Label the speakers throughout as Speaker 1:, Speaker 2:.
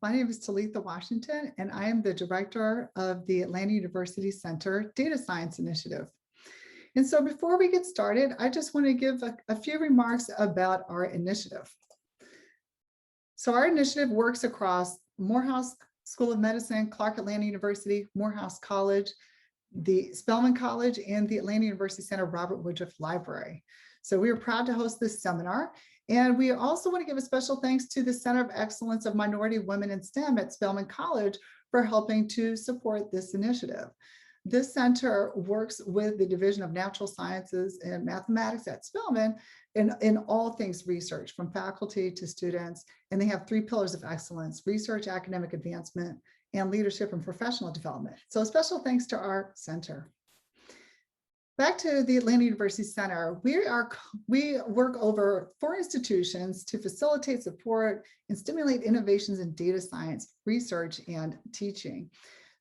Speaker 1: My name is Talitha Washington, and I am the director of the Atlanta University Center Data Science Initiative. And so before we get started, I just want to give a few remarks about our initiative. So our initiative works across Morehouse School of Medicine, Clark Atlanta University, Morehouse College, the Spelman College, and the Atlanta University Center Robert Woodruff Library. So we are proud to host this seminar. And we also want to give a special thanks to the Center of Excellence of Minority Women in STEM at Spelman College for helping to support this initiative. This center works with the Division of Natural Sciences and Mathematics at Spelman in all things research, from faculty to students. And they have 3 pillars of excellence: research, academic advancement, and leadership and professional development. So a special thanks to our center. Back to the Atlanta University Center, we work over 4 institutions to facilitate, support, and stimulate innovations in data science, research, and teaching.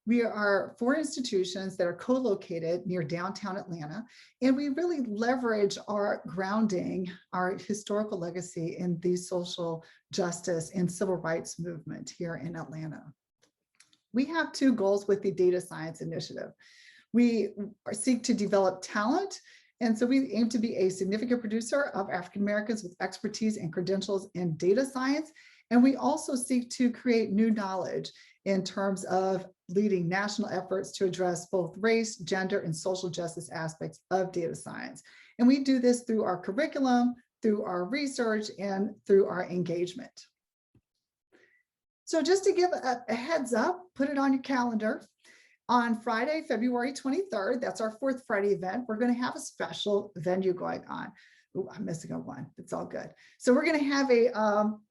Speaker 1: We are 4 institutions that are co-located near downtown Atlanta, and we really leverage our grounding, our historical legacy in the social justice and civil rights movement here in Atlanta. We have 2 goals with the Data Science Initiative. We seek to develop talent, and so we aim to be a significant producer of African Americans with expertise and credentials in data science. And we also seek to create new knowledge in terms of leading national efforts to address both race, gender, and social justice aspects of data science. And we do this through our curriculum, through our research, and through our engagement. So just to give a heads up, put it on your calendar. On Friday, February 23rd, that's our 4th Friday event, we're going to have a special venue going on. Ooh, I'm missing a one. It's all good. So we're going to have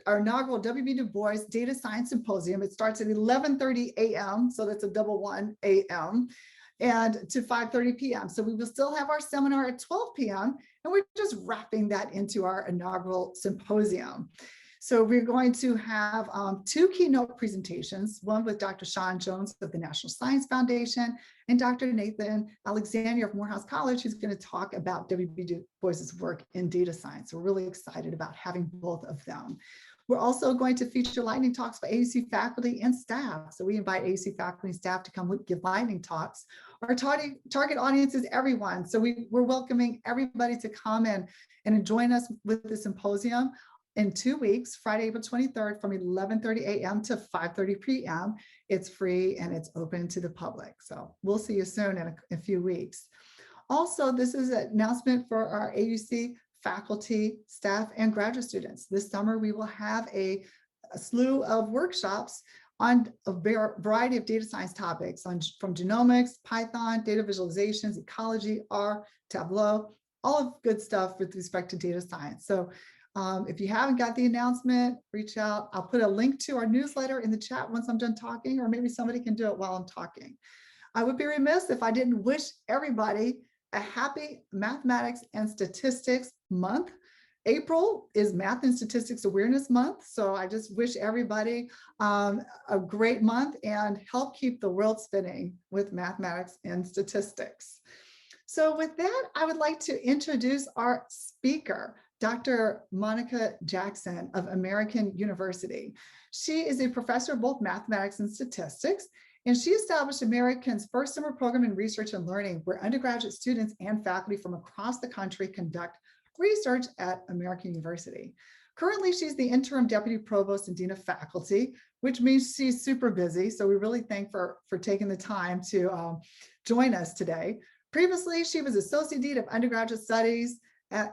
Speaker 1: our inaugural W.B. Du Bois Data Science Symposium. It starts at 11:30 a.m., so that's a double 1 a.m. and to 5:30 p.m. So we will still have our seminar at 12 p.m. and we're just wrapping that into our inaugural symposium. So we're going to have 2 keynote presentations, one with Dr. Sean Jones of the National Science Foundation and Dr. Nathan Alexander of Morehouse College, who's going to talk about W.B. Du Bois's work in data science. We're really excited about having both of them. We're also going to feature lightning talks by AUC faculty and staff. So we invite AUC faculty and staff to come give lightning talks. Our target audience is everyone. So we're welcoming everybody to come and join us with the symposium in 2 weeks, Friday, April 23rd, from 11:30 a.m. to 5:30 p.m. It's free and it's open to the public. So we'll see you soon in a few weeks. Also, this is an announcement for our AUC faculty, staff, and graduate students. This summer, we will have a slew of workshops on a variety of data science topics from genomics, Python, data visualizations, ecology, R, Tableau, all of good stuff with respect to data science. So if you haven't got the announcement, reach out. I'll put a link to our newsletter in the chat once I'm done talking, or maybe somebody can do it while I'm talking. I would be remiss if I didn't wish everybody a happy Mathematics and Statistics Month. April is Math and Statistics Awareness Month, so I just wish everybody a great month and help keep the world spinning with mathematics and statistics. So with that, I would like to introduce our speaker, Dr. Monica Jackson of American University. She is a professor of both mathematics and statistics, and she established American's first summer program in research and learning, where undergraduate students and faculty from across the country conduct research at American University. Currently, she's the interim deputy provost and dean of faculty, which means she's super busy. So we really thank her for taking the time to join us today. Previously, she was associate dean of undergraduate studies,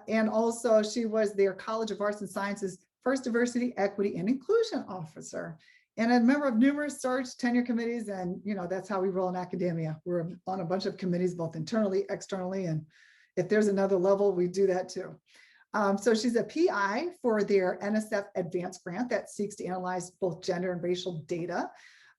Speaker 1: and also she was their College of Arts and Sciences first diversity, equity, and inclusion officer, and a member of numerous search tenure committees. And that's how we roll in academia. We're on a bunch of committees, both internally, externally, and if there's another level, we do that too. So she's a PI for their NSF Advanced Grant that seeks to analyze both gender and racial data,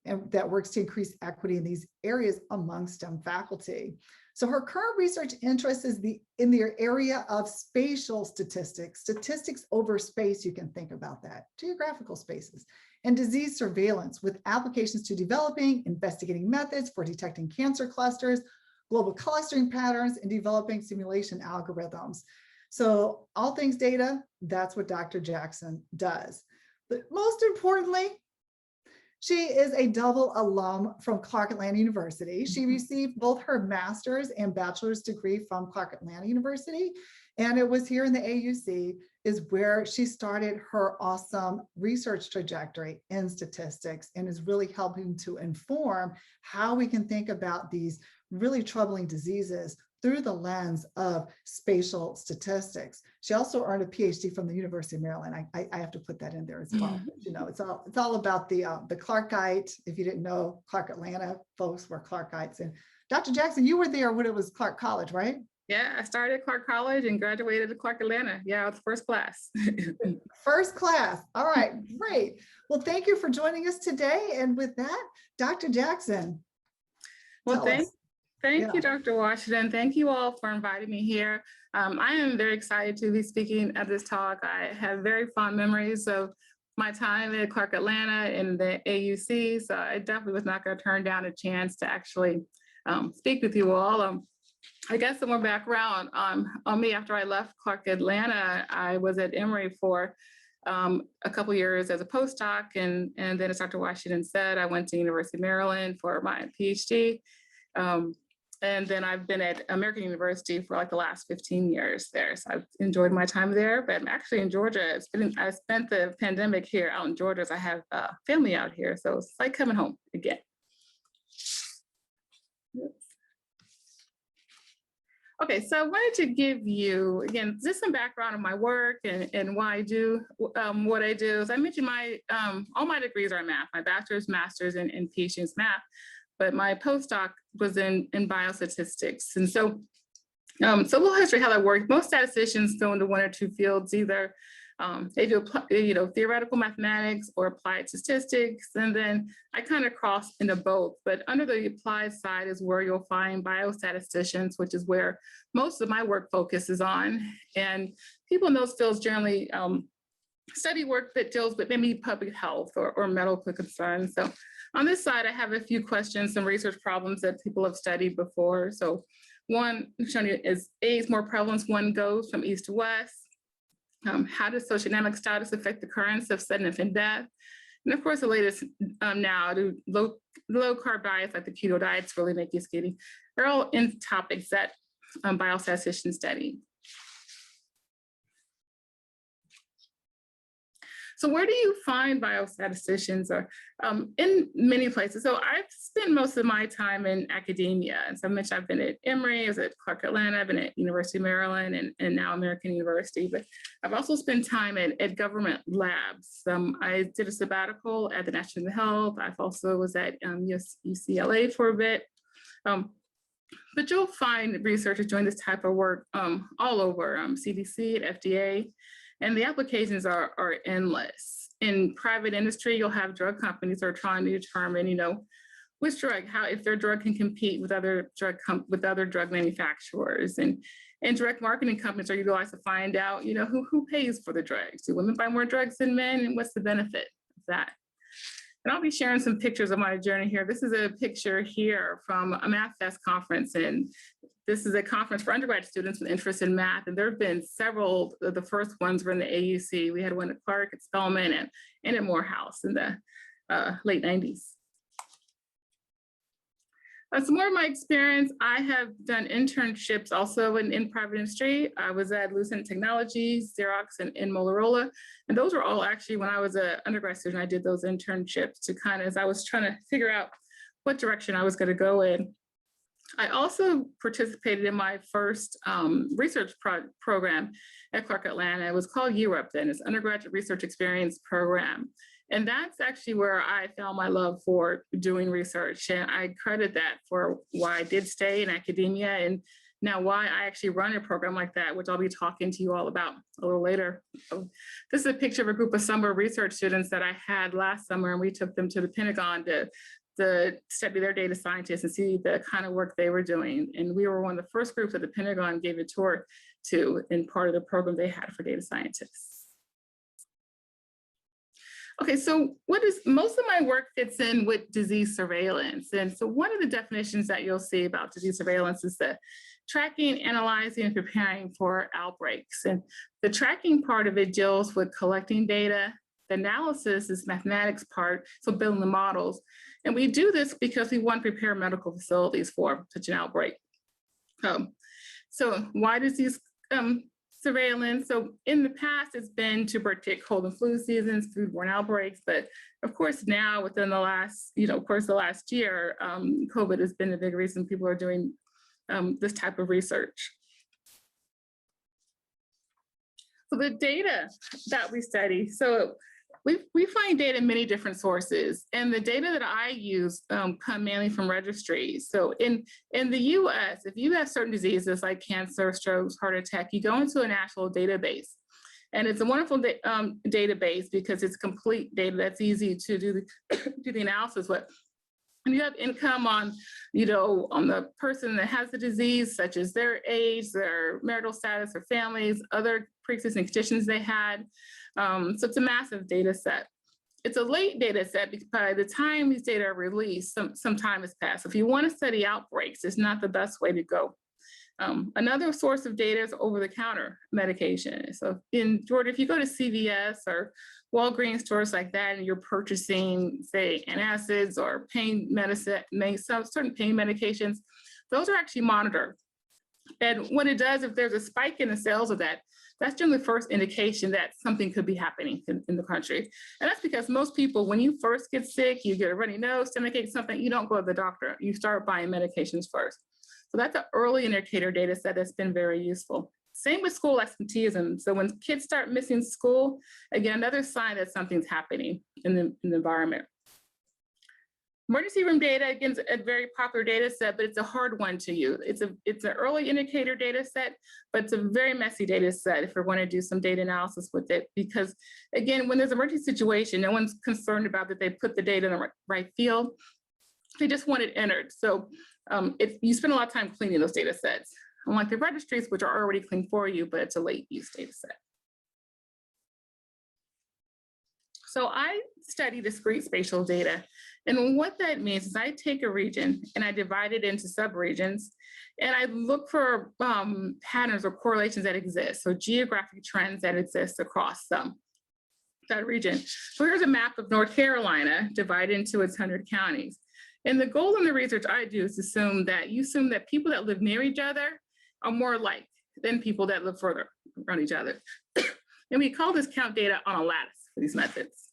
Speaker 1: and that works to increase equity in these areas among STEM faculty. So her current research interest is in the area of spatial statistics, statistics over space, you can think about that, geographical spaces, and disease surveillance with applications to developing, investigating methods for detecting cancer clusters, global clustering patterns, and developing simulation algorithms. So all things data, that's what Dr. Jackson does. But most importantly, She is a double alum from Clark Atlanta University. She received both her master's and bachelor's degree from Clark Atlanta University. And it was here in the AUC is where she started her awesome research trajectory in statistics and is really helping to inform how we can think about these really troubling diseases through the lens of spatial statistics. She also earned a PhD from the University of Maryland. I have to put that in there as well. You know, it's all about the Clarkite. If you didn't know, Clark Atlanta folks were Clarkites. And Dr. Jackson, you were there when it was Clark College, right?
Speaker 2: Yeah, I started at Clark College and graduated at Clark Atlanta. Yeah, I was first class.
Speaker 1: First class. All right, great. Well, thank you for joining us today. And with that, Dr. Jackson.
Speaker 2: Well, thank you, Dr. Washington. Thank you all for inviting me here. I am very excited to be speaking at this talk. I have very fond memories of my time at Clark Atlanta and the AUC, so I definitely was not going to turn down a chance to actually speak with you all. I guess some more background on me. After I left Clark Atlanta, I was at Emory for a couple years as a postdoc, and then as Dr. Washington said, I went to University of Maryland for my PhD. And then I've been at American University for like the last 15 years there. So I've enjoyed my time there, but I'm actually in Georgia. I spent the pandemic here out in Georgia, so I have family out here. So it's like coming home again. Okay, so I wanted to give you, again, just some background on my work and why I do what I do. As I mentioned, all my degrees are in math, my bachelor's, master's, and PhD in math, but my postdoc was in biostatistics. And so a little history how that works. Most statisticians go into one or two fields, either they do theoretical mathematics or applied statistics, and then I kind of cross into both. But under the applied side is where you'll find biostatisticians, which is where most of my work focuses on. And people in those fields generally study work that deals with maybe public health or medical concerns. So on this side, I have a few questions, some research problems that people have studied before. So one showing you is AIDS more prevalence, one goes from east to west. How does sociodemographic status affect the occurrence of sudden infant death? And of course, the latest now, do low carb diets like the keto diets really make you skinny? They're all in topics that biostatisticians study. So where do you find biostatisticians? Or in many places. So I've spent most of my time in academia. And so I mentioned I've been at Emory, I was at Clark Atlanta, I've been at University of Maryland and now American University. But I've also spent time at government labs. I did a sabbatical at the National Institute of Health. I've also was at UCLA for a bit. But you'll find researchers doing this type of work all over, CDC, at FDA. And the applications are endless. In private industry, you'll have drug companies that are trying to determine, which drug, if their drug can compete with other drug manufacturers. And direct marketing companies are utilized to find out, who pays for the drugs. Do women buy more drugs than men, and what's the benefit of that? And I'll be sharing some pictures of my journey here. This is a picture here from a Math Fest conference, and this is a conference for undergraduate students with interest in math. And there have been several, the first ones were in the AUC. We had one at Clark, at Spelman, and at Morehouse in the late 90s. Some more of my experience, I have done internships also in private industry. I was at Lucent Technologies, Xerox, and Motorola. And those were all actually, when I was an undergrad student, I did those internships to as I was trying to figure out what direction I was going to go in. I also participated in my first research program at Clark Atlanta. It was called UREP then, it's Undergraduate Research Experience Program. And that's actually where I found my love for doing research. And I credit that for why I did stay in academia and now why I actually run a program like that, which I'll be talking to you all about a little later. So this is a picture of a group of summer research students that I had last summer, and we took them to the Pentagon to study their data scientists and see the kind of work they were doing. And we were one of the first groups that the Pentagon gave a tour to in part of the program they had for data scientists. Okay, so most of my work fits in with disease surveillance. And so one of the definitions that you'll see about disease surveillance is the tracking, analyzing, and preparing for outbreaks. And the tracking part of it deals with collecting data. The analysis is mathematics part, so building the models. And we do this because we want to prepare medical facilities for such an outbreak. So why does these surveillance? So in the past, it's been to predict cold and flu seasons, foodborne outbreaks, but of course now within the last, the last year, COVID has been a big reason people are doing this type of research. So the data that we study, so we find data in many different sources, and the data that I use come mainly from registries. So in the US, if you have certain diseases like cancer, strokes, heart attack, you go into a national database. And it's a wonderful database because it's complete data that's easy to do the analysis with. And you have income on, on the person that has the disease, such as their age, their marital status, their families, other pre-existing conditions they had. So it's a massive data set. It's a late data set because by the time these data are released, some time has passed. If you want to study outbreaks, it's not the best way to go. Another source of data is over-the-counter medication. So in Georgia, if you go to CVS or Walgreens stores like that, and you're purchasing, say, antacids or pain medicine, some certain pain medications, those are actually monitored. And what it does, if there's a spike in the sales of that, that's generally the first indication that something could be happening in the country. And that's because most people, when you first get sick, you get a runny nose, stomachache, something, you don't go to the doctor. You start buying medications first. So that's an early indicator data set that's been very useful. Same with school absenteeism. So when kids start missing school, again, another sign that something's happening in the environment. Emergency room data, again, is a very popular data set, but it's a hard one to use. It's an early indicator data set, but it's a very messy data set if we want to do some data analysis with it. Because again, when there's an emergency situation, no one's concerned about that they put the data in the right field. They just want it entered. So you spend a lot of time cleaning those data sets, unlike the registries, which are already cleaned for you, but it's a late use data set. So I study discrete spatial data. And what that means is I take a region and I divide it into subregions, and I look for patterns or correlations that exist. So geographic trends that exist across that region. So here's a map of North Carolina divided into its 100 counties. And the goal in the research I do is assume that people that live near each other are more alike than people that live further from each other. And we call this count data on a lattice for these methods.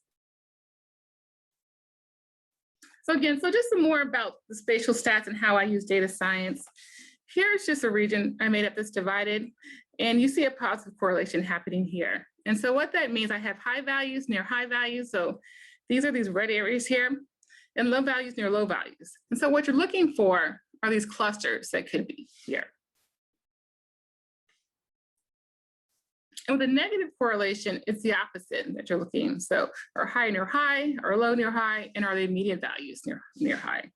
Speaker 2: So again, just some more about the spatial stats and how I use data science. Here's just a region I made up that's divided, and you see a positive correlation happening here. And so what that means, I have high values near high values. So these are these red areas here, and low values near low values. And so what you're looking for are these clusters that could be here. And with a negative correlation, it's the opposite that you're looking. So are high near high, or low near high, and are they median values near high?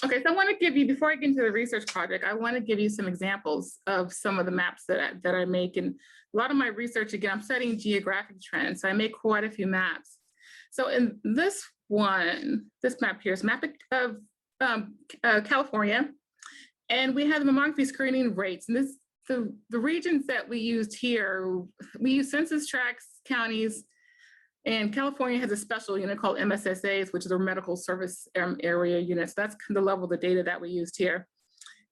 Speaker 2: Okay, so I want to give you, before I get into the research project, I want to give you some examples of some of the maps that I make. And a lot of my research, again, I'm studying geographic trends, so I make quite a few maps. So in this map here is a map of California. And we have the mammography screening rates. And the regions that we used here, we use census tracts, counties, and California has a special unit called MSSAs, which is a medical service area units. That's the level of the data that we used here.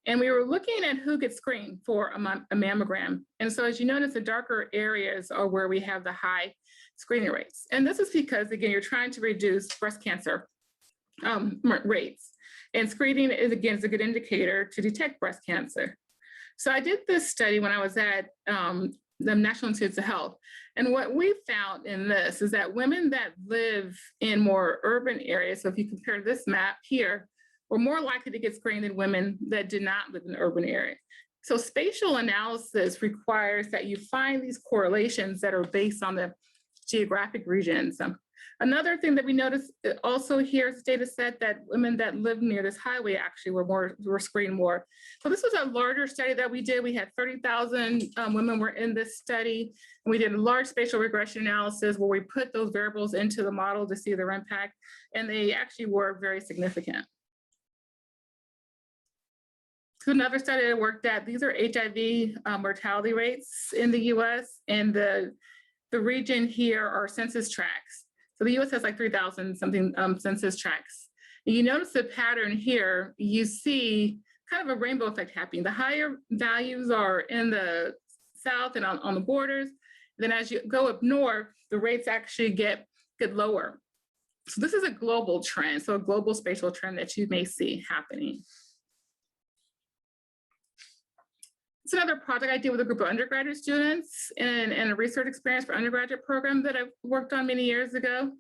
Speaker 2: And we were looking at who gets screened for a mammogram. And so as you notice, the darker areas are where we have the high screening rates. And this is because, again, you're trying to reduce breast cancer rates. And screening is, again, is a good indicator to detect breast cancer. So I did this study when I was at the National Institutes of Health. And what we found in this is that women that live in more urban areas, so if you compare this map here, were more likely to get screened than women that did not live in an urban area. So spatial analysis requires that you find these correlations that are based on the geographic regions. Another thing that we noticed also here is data set that women that live near this highway actually were screened more. So this was a larger study that we did. We had 30,000 women were in this study. And we did a large spatial regression analysis where we put those variables into the model to see their impact. And they actually were very significant. So another study I worked at, these are HIV mortality rates in the US, and the region here are census tracts. So the US has like 3,000 something census tracts. And you notice the pattern here, you see kind of a rainbow effect happening. The higher values are in the south and on the borders. Then as you go up north, the rates actually get lower. So this is a global trend, so a global spatial trend that you may see happening. It's another project I did with a group of undergraduate students and a research experience for undergraduate program that I worked on many years ago.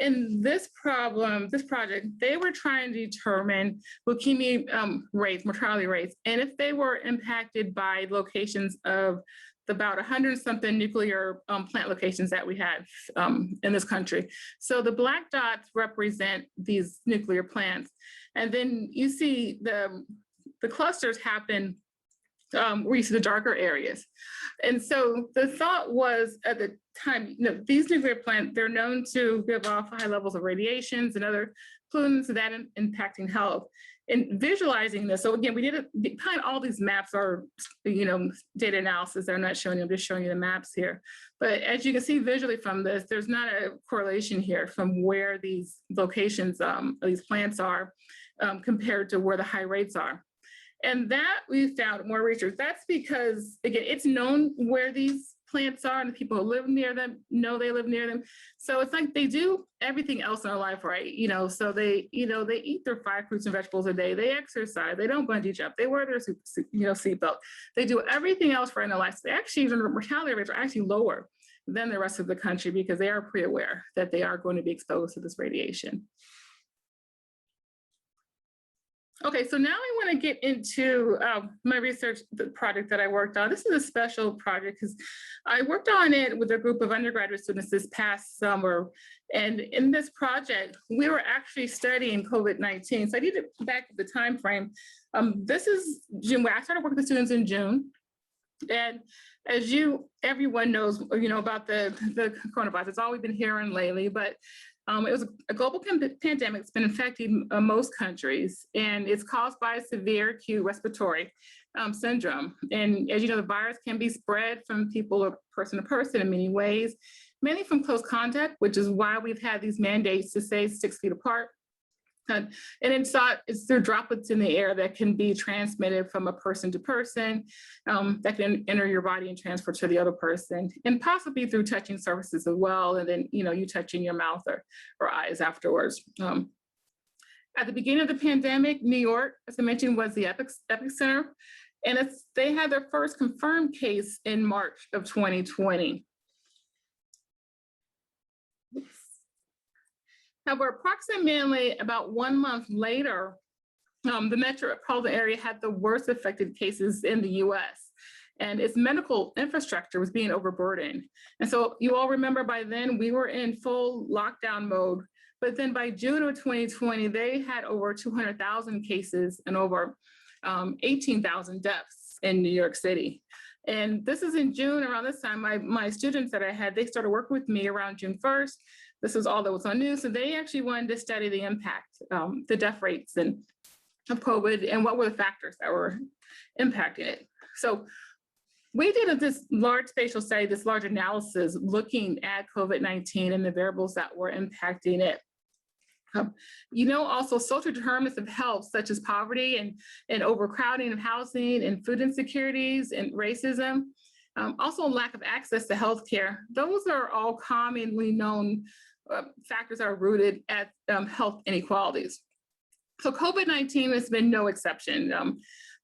Speaker 2: In this project, they were trying to determine leukemia rates, mortality rates, and if they were impacted by locations of about 100 something nuclear plant locations that we have in this country. So the black dots represent these nuclear plants. And then you see the clusters happen where you see the darker areas. And so the thought was at the time, these nuclear plants, they're known to give off high levels of radiations and other pollutants that impacting health. And visualizing this, so again, we did it behind all these maps are, data analysis. They're not showing you, I'm just showing you the maps here. But as you can see visually from this, there's not a correlation here from where these locations, these plants are compared to where the high rates are. And that we found more research. That's because, again, it's known where these plants are and the people who live near them know they live near them. So it's like they do everything else in their life, right? So they eat their 5 fruits and vegetables a day. They exercise. They don't bungee jump. They wear their seatbelt. They do everything else right in their life. So they actually, their mortality rates are actually lower than the rest of the country because they are pre-aware that they are going to be exposed to this radiation. Okay, so now I want to get into my research project that I worked on. This is a special project because I worked on it with a group of undergraduate students this past summer. And in this project, we were actually studying COVID-19. So I need to back up the time frame. This is June. I started working with the students in June. And as everyone knows, about the coronavirus, it's all we've been hearing lately, but it was a global pandemic. It's been infecting most countries, and it's caused by severe acute respiratory syndrome. And as you know, the virus can be spread from people or person to person in many ways, mainly from close contact, which is why we've had these mandates to stay 6 feet apart. And it's through droplets in the air that can be transmitted from a person to person, that can enter your body and transfer to the other person, and possibly through touching surfaces as well. And then, you touching your mouth or eyes afterwards. At the beginning of the pandemic, New York, as I mentioned, was the epicenter. And they had their first confirmed case in March of 2020. However, approximately about 1 month later, the metropolitan area had the worst affected cases in the US, and its medical infrastructure was being overburdened. And so you all remember by then we were in full lockdown mode, but then by June of 2020, they had over 200,000 cases and over 18,000 deaths in New York City. And this is in June. Around this time, my students that I had, they started working with me around June 1st. This was all that was on news. So they actually wanted to study the impact, the death rates of COVID and what were the factors that were impacting it. So we did this large spatial study, this large analysis looking at COVID-19 and the variables that were impacting it. Also social determinants of health, such as poverty and overcrowding of housing and food insecurities and racism. Also lack of access to healthcare. Those are all commonly known factors that are rooted at health inequalities. So COVID-19 has been no exception.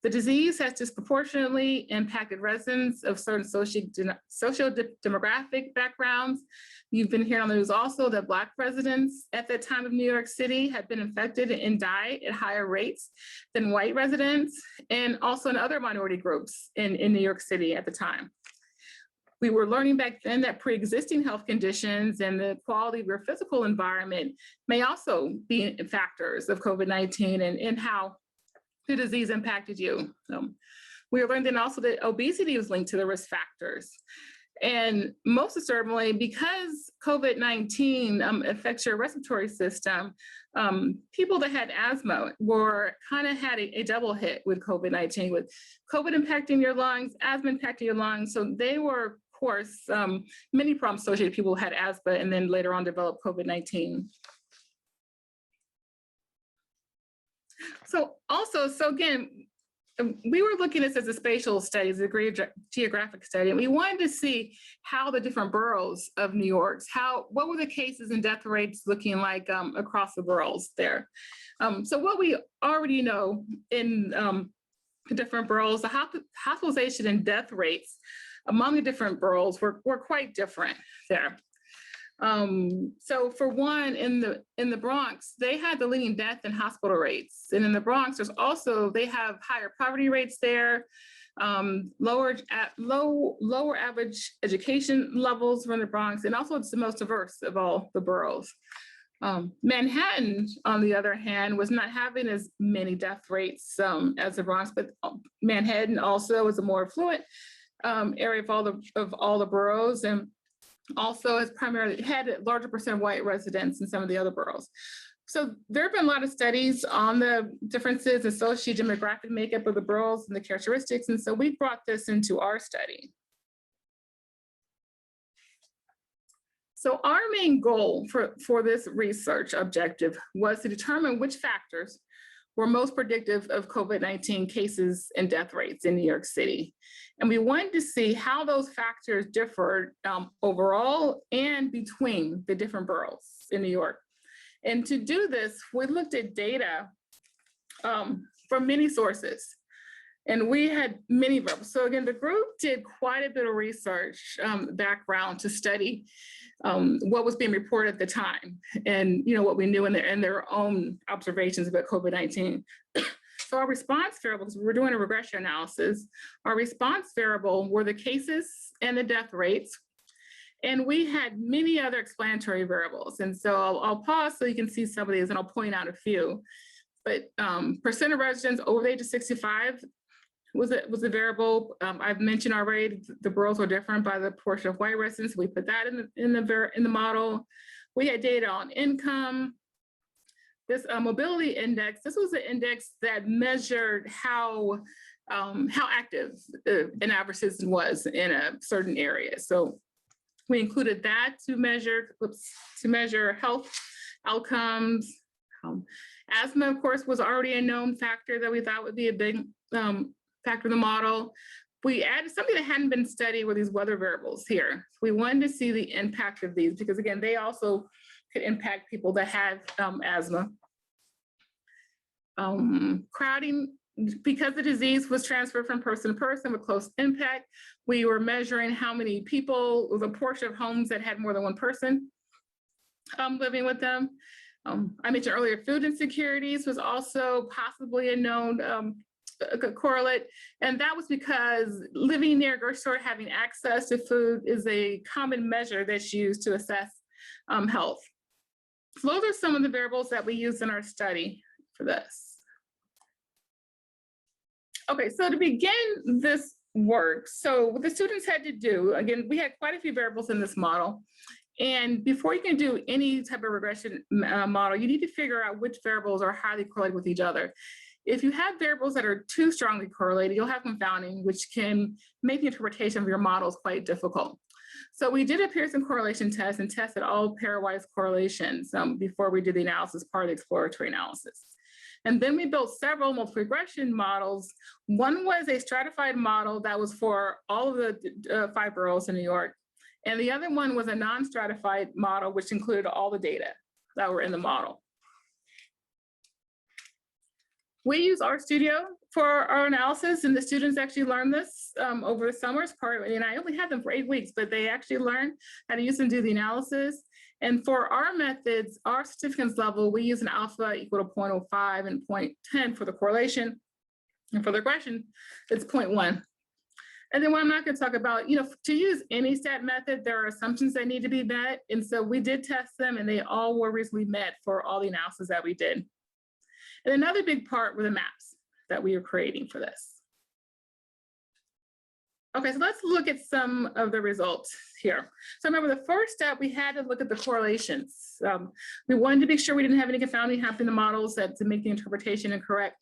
Speaker 2: The disease has disproportionately impacted residents of certain sociodemographic backgrounds. You've been hearing on the news also that Black residents at the time of New York City had been infected and died at higher rates than white residents, and also in other minority groups in New York City at the time. We were learning back then that pre-existing health conditions and the quality of your physical environment may also be factors of COVID-19 and how the disease impacted you. We learned then also that obesity was linked to the risk factors. And most disturbingly, because COVID-19 affects your respiratory system, people that had asthma were kind of had a double hit with COVID-19, with COVID impacting your lungs, asthma impacting your lungs. So they were, of course, many problems associated with people who had asthma and then later on developed COVID-19. So again, we were looking at this as a spatial study, as a geographic study, and we wanted to see how the different boroughs of New York, what were the cases and death rates looking like across the boroughs there. So what we already know in the different boroughs, the hospitalization and death rates among the different boroughs were quite different there. So for one, in the Bronx, they had the leading death and hospital rates. And in the Bronx, they have higher poverty rates there, lower average education levels from the Bronx, and also it's the most diverse of all the boroughs. Manhattan, on the other hand, was not having as many death rates as the Bronx, but Manhattan also is a more affluent area of all the boroughs, and also has primarily had a larger percent of white residents in some of the other boroughs. So there have been a lot of studies on the differences in sociodemographic makeup of the boroughs and the characteristics, and so we brought this into our study. So our main goal for this research objective was to determine which factors were most predictive of COVID-19 cases and death rates in New York City. And we wanted to see how those factors differed overall and between the different boroughs in New York. And to do this, we looked at data from many sources. And we had many variables. So again, the group did quite a bit of research background to study what was being reported at the time and what we knew in their own observations about COVID-19. So our response variables, we were doing a regression analysis. Our response variable were the cases and the death rates. And we had many other explanatory variables. And so I'll pause so you can see some of these and I'll point out a few. But percent of residents over the age of 65 was a variable. I've mentioned already the boroughs were different by the portion of white residents. We put that in the model. We had data on income. This mobility index, this was an index that measured how active an average citizen was in a certain area. So we included that to measure health outcomes. Asthma, of course, was already a known factor that we thought would be a big factor in the model. We added something that hadn't been studied with these weather variables here. We wanted to see the impact of these because again, they also could impact people that have asthma. Crowding, because the disease was transferred from person to person with close impact, we were measuring how many people, the portion of homes that had more than one person living with them. I mentioned earlier, food insecurities was also possibly a known correlate, and that was because living near a grocery store, having access to food is a common measure that's used to assess health. So those are some of the variables that we used in our study for this. Okay, so to begin this work, so what the students had to do, again, we had quite a few variables in this model. And before you can do any type of regression model, you need to figure out which variables are highly correlated with each other. If you have variables that are too strongly correlated, you'll have confounding, which can make the interpretation of your models quite difficult. So we did a Pearson correlation test and tested all pairwise correlations before we did the analysis, part of the exploratory analysis. And then we built several multiple regression models. One was a stratified model that was for all of the 5 boroughs in New York. And the other one was a non-stratified model, which included all the data that were in the model. We use RStudio for our analysis, and the students actually learned this over the summer's part. And I only had them for 8 weeks, but they actually learned how to use and do the analysis. And for our methods, our significance level, we use an alpha equal to 0.05 and 0.10 for the correlation. And for the regression, it's 0.1. And then what I'm not going to talk about, to use any stat method, there are assumptions that need to be met. And so we did test them, and they all were reasonably met for all the analysis that we did. And another big part were the maps that we were creating for this. Okay, so let's look at some of the results here. So remember, the first step, we had to look at the correlations. We wanted to make sure we didn't have any confounding happening in the models to make the interpretation incorrect.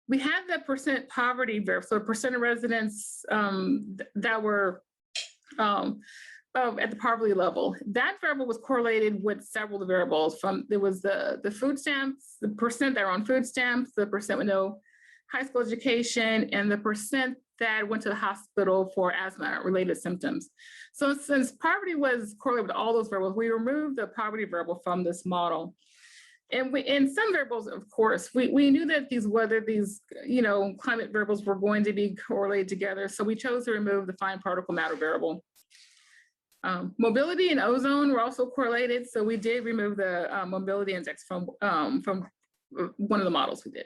Speaker 2: We had the percent poverty variable, so percent of residents that were at the poverty level. That variable was correlated with several variables. There was the food stamps, the percent that were on food stamps, the percent with no high school education, and the percent that went to the hospital for asthma-related symptoms. So since poverty was correlated with all those variables, we removed the poverty variable from this model. And in some variables, of course, we knew that whether these climate variables were going to be correlated together. So we chose to remove the fine particle matter variable. Mobility and ozone were also correlated. So we did remove the mobility index from one of the models we did.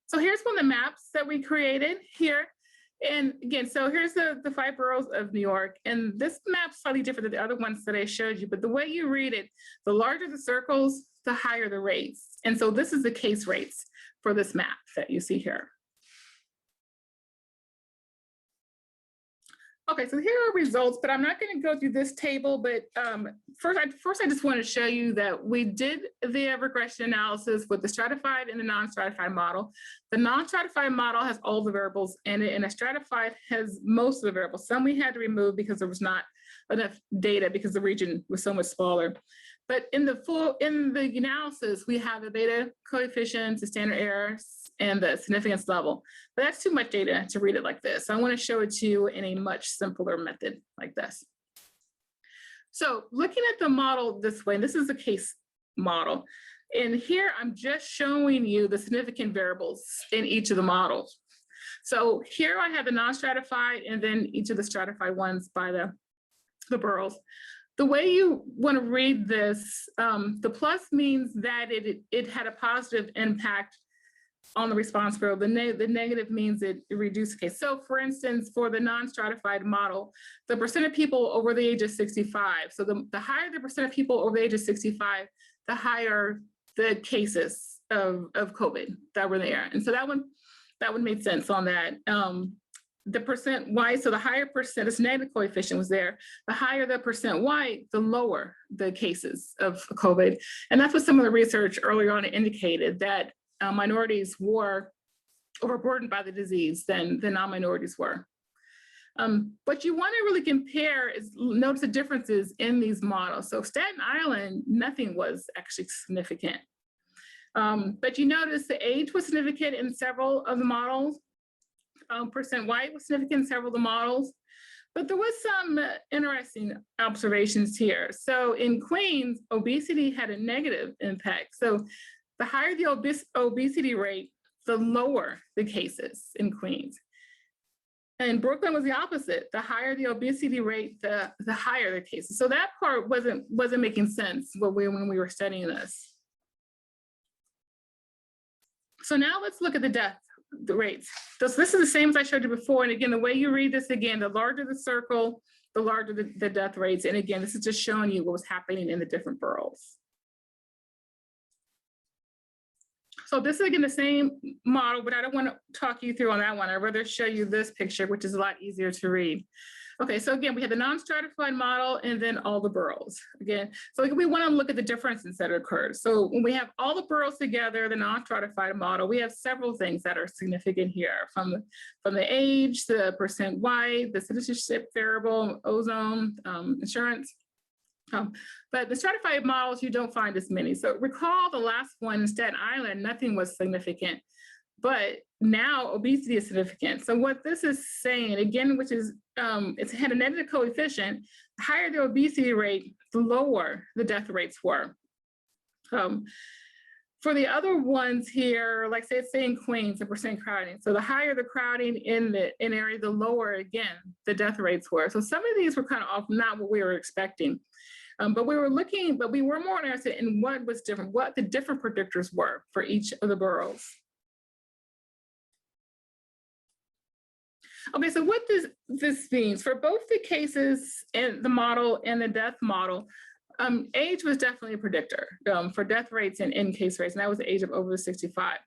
Speaker 2: So here's one of the maps that we created here. And again, so here's the 5 boroughs of New York. And this map's slightly different than the other ones that I showed you, but the way you read it, the larger the circles, the higher the rates. And so this is the case rates for this map that you see here. Okay, so here are results, but I'm not going to go through this table, but first I just want to show you that we did the regression analysis with the stratified and the non-stratified model. The non-stratified model has all the variables in it, and the stratified has most of the variables. Some we had to remove because there was not enough data because the region was so much smaller. But in the analysis, we have the beta coefficients, the standard errors, and the significance level. But that's too much data to read it like this. So I want to show it to you in a much simpler method like this. So looking at the model this way, and this is a case model. And here I'm just showing you the significant variables in each of the models. So here I have the non-stratified and then each of the stratified ones by the boroughs. The way you want to read this, the plus means that it had a positive impact on the response curve. The negative means it reduced the case. So for instance, for the non-stratified model, the percent of people over the age of 65. So the higher the percent of people over the age of 65, the higher the cases of COVID that were there. And so that one made sense on that. The percent white, so the higher percent, this negative coefficient was there, the higher the percent white, the lower the cases of COVID. And that's what some of the research earlier on indicated, that minorities were overburdened by the disease than the non-minorities were. What you want to really compare is notice the differences in these models. So Staten Island, nothing was actually significant. But you notice the age was significant in several of the models. Percent white was significant in several of the models. But there was some interesting observations here. So in Queens, obesity had a negative impact. So the higher the obesity rate, the lower the cases in Queens. And Brooklyn was the opposite. The higher the obesity rate, the higher the cases. So that part wasn't making sense when we were studying this. So now let's look at the rates. So this is the same as I showed you before. And again, the way you read this again, the larger the circle, the larger the death rates. And again, this is just showing you what was happening in the different boroughs. So this is again the same model, but I don't want to talk you through on that one. I'd rather show you this picture, which is a lot easier to read. Okay, so again, we have the non-stratified model and then all the boroughs. Again, so we want to look at the differences that occurred. So when we have all the boroughs together, the non-stratified model, we have several things that are significant here, from the age, the percent white, the citizenship variable, ozone, insurance. But the stratified models, you don't find as many. So recall the last one in Staten Island, nothing was significant, but now obesity is significant. So what this is saying, again, which is, it's had a negative coefficient, the higher the obesity rate, the lower the death rates were. For the other ones here, like say in Queens, the percent crowding. So the higher the crowding in area, the lower, again, the death rates were. So some of these were kind of off, not what we were expecting. But we were more interested in what was different, what the different predictors were for each of the boroughs. Okay, so what does this mean? For both the cases in the model and the death model, age was definitely a predictor for death rates and case rates, and that was the age of over 65.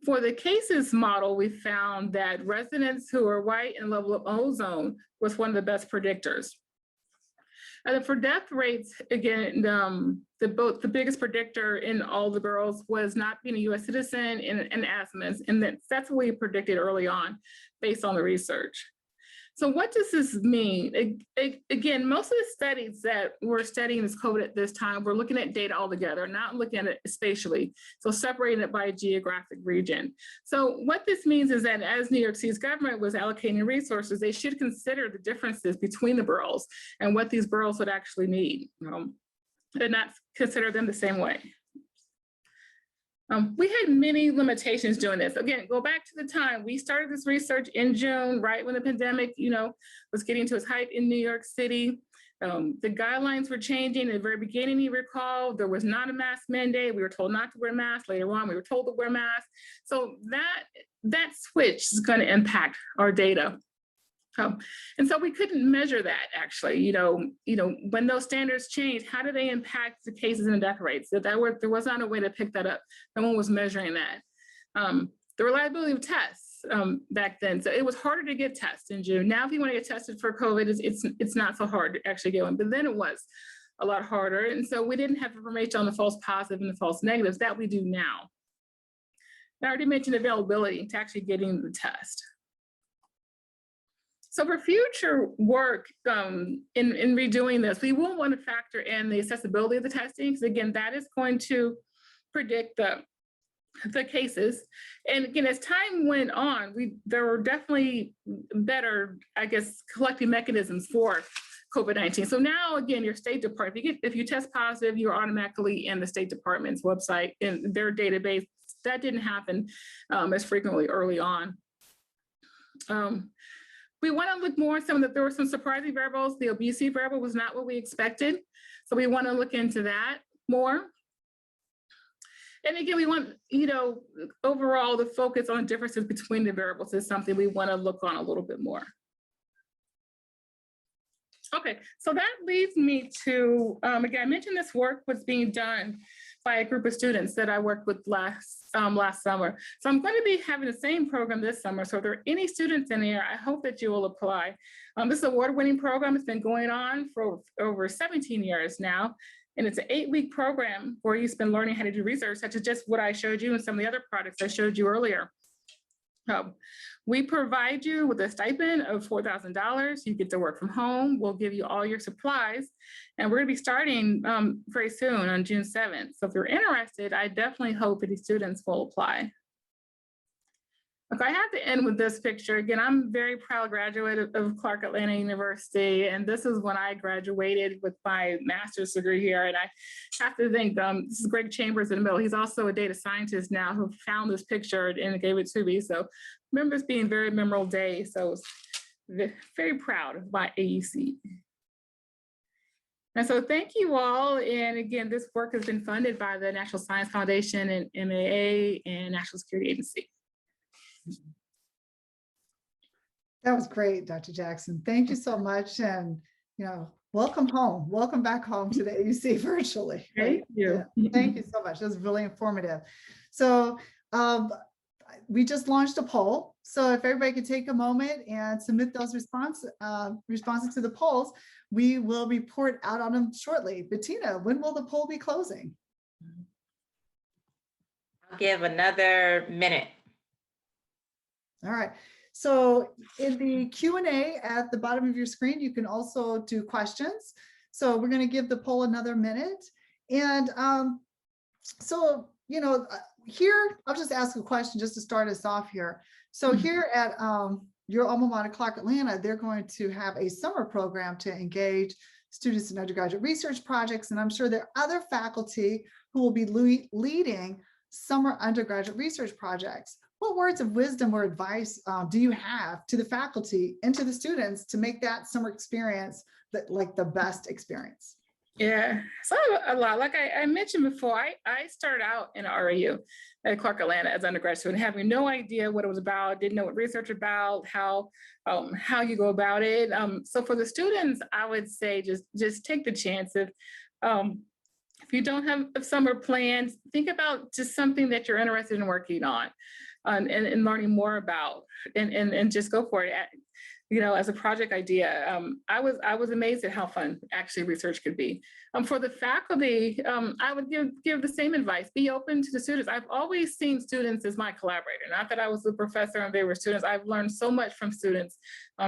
Speaker 2: For the cases model, we found that residents who are white and level of ozone was one of the best predictors. And then for death rates, again, the biggest predictor in all the boroughs was not being a US citizen and asthma. And that's what we predicted early on based on the research. So what does this mean? Again, most of the studies that we're studying this COVID at this time, we're looking at data altogether, not looking at it spatially. So separating it by geographic region. So what this means is that as New York City's government was allocating resources, they should consider the differences between the boroughs and what these boroughs would actually need, and not consider them the same way. We had many limitations doing this. Again, go back to the time we started this research in June, right when the pandemic, was getting to its height in New York City. The guidelines were changing. At the very beginning, you recall, there was not a mask mandate. We were told not to wear masks. Later on, we were told to wear masks. So that switch is going to impact our data. And so we couldn't measure that actually, when those standards changed, how do they impact the cases and the death rates? There was not a way to pick that up. No one was measuring that. The reliability of tests back then, so it was harder to get tests in June. Now, if you want to get tested for COVID, it's not so hard to actually get one, but then it was a lot harder. And so we didn't have information on the false positive and the false negatives that we do now. I already mentioned availability to actually getting the test. So for future work in redoing this, we will want to factor in the accessibility of the testing, because again, that is going to predict the cases. And again, as time went on, there were definitely better, I guess, collecting mechanisms for COVID-19. So now, again, your State Department, if you test positive, you're automatically in the State Department's website, in their database. That didn't happen as frequently early on. We want to look more at there were some surprising variables. The obesity variable was not what we expected. So we want to look into that more. And again, we want, overall the focus on differences between the variables is something we want to look on a little bit more. Okay, so that leads me to, again, I mentioned this work was being done by a group of students that I worked with last summer. So I'm going to be having the same program this summer. So if there are any students in here, I hope that you will apply. This is an award-winning program. It's been going on for over 17 years now. And it's an 8-week program where you spend learning how to do research, such as just what I showed you and some of the other products I showed you earlier. We provide you with a stipend of $4,000. You get to work from home. We'll give you all your supplies. And we're going to be starting very soon on June 7th. So if you're interested, I definitely hope that these students will apply. Okay, I have to end with this picture. Again, I'm a very proud graduate of Clark Atlanta University. And this is when I graduated with my master's degree here. And I have to thank, this is Greg Chambers in the middle. He's also a data scientist now who found this picture and gave it to me. So remember this being a very memorable day. So I was very proud of my AUC. And so thank you all. And again, this work has been funded by the National Science Foundation and MAA and National Security Agency.
Speaker 1: That was great, Dr. Jackson. Thank you so much. And, welcome home. Welcome back home to the AUC virtually.
Speaker 2: Thank you.
Speaker 1: Yeah, thank you so much. That was really informative. So we just launched a poll. So if everybody could take a moment and submit those responses to the polls, we will report out on them shortly. Bettina, when will the poll be closing?
Speaker 3: I'll give another minute.
Speaker 1: All right. So in the Q&A at the bottom of your screen, you can also do questions. So we're going to give the poll another minute. And here, I'll just ask a question just to start us off here. So here at your alma mater, Clark Atlanta, they're going to have a summer program to engage students in undergraduate research projects. And I'm sure there are other faculty who will be leading summer undergraduate research projects. What words of wisdom or advice do you have to the faculty and to the students to make that summer experience the best experience?
Speaker 2: Yeah, so a lot. Like I mentioned before, I started out in RAU at Clark Atlanta as undergraduate, having no idea what it was about, didn't know what research about, how you go about it. So for the students, I would say just take the chance of, if you don't have summer plans, think about just something that you're interested in working on. and learning more about and just go for it. As a project idea, I was amazed at how fun actually research could be. For the faculty, I would give the same advice: be open to the students. I've always seen students as my collaborator. Not that I was the professor and they were students. I've learned so much from students,